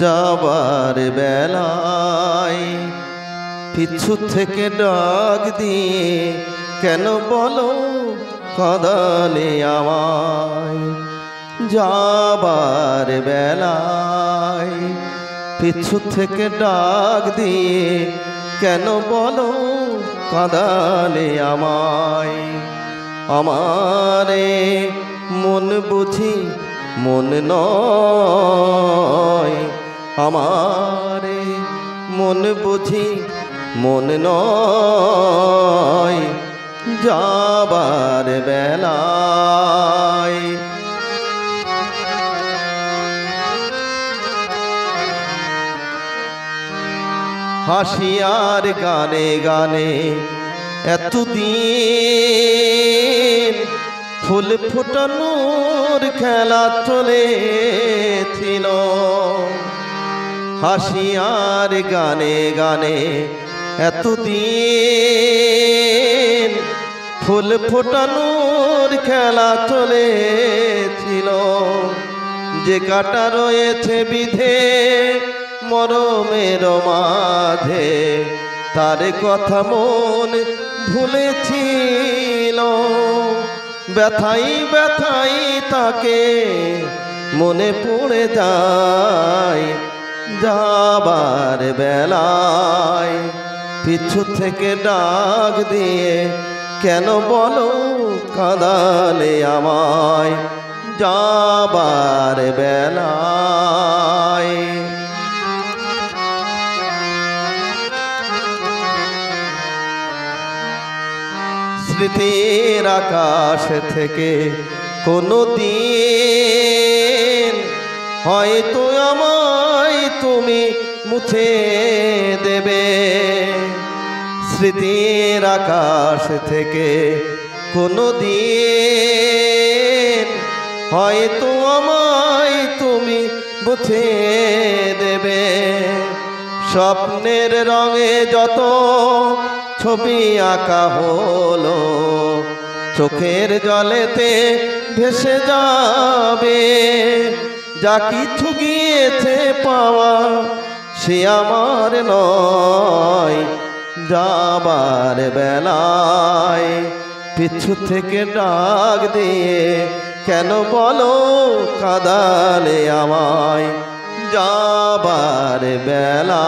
যাবার বেলায় পিছু থেকে ডাক দিয়ে কেন বলো কাঁদালে আমায়। যাবার বেলায় পিছু থেকে ডাক দিয়ে কেন বলো কাঁদালে আমায়। আমারে মন বুঝি মন নয়, আমারে মন বুঝি মন নয়, যাবার বেলায়। হাসিয়ার গানে গানে এতদিন ফুল ফুটানোর খেলা চলেছিল। হাসিয়ার গানে গানে এতদিন ফুল ফোটানোর খেলা চলেছিল। যে কাটা রয়েছে বিধে মরমের মাঝে, তার কথা মন ভুলেছিল। ব্যথাই ব্যথাই তাকে মনে পড়ে যায়। যাবার বেলায় পিছু থেকে ডাক দিয়ে কেন বলো কাঁদালে আমায়। যাবার বেলায় স্মৃতির আকাশ থেকে কোনো দিন হয়তো আমায় তুমি মুছে দেবে। স্মৃতির আকাশ থেকে কোনো দিন হয়তো আমায় তুমি মুছে দেবে। স্বপ্নের রঙে যত ছবি আঁকা হলো চোখের জলেতে ভেসে যাবে। যা কিছু গিয়েছে পাওয়া সে আমার নয়। যাবার বেলায় পিছু থেকে ডাক দিয়ে কেন বলো কাঁদালে আমায়। যাবার বেলায়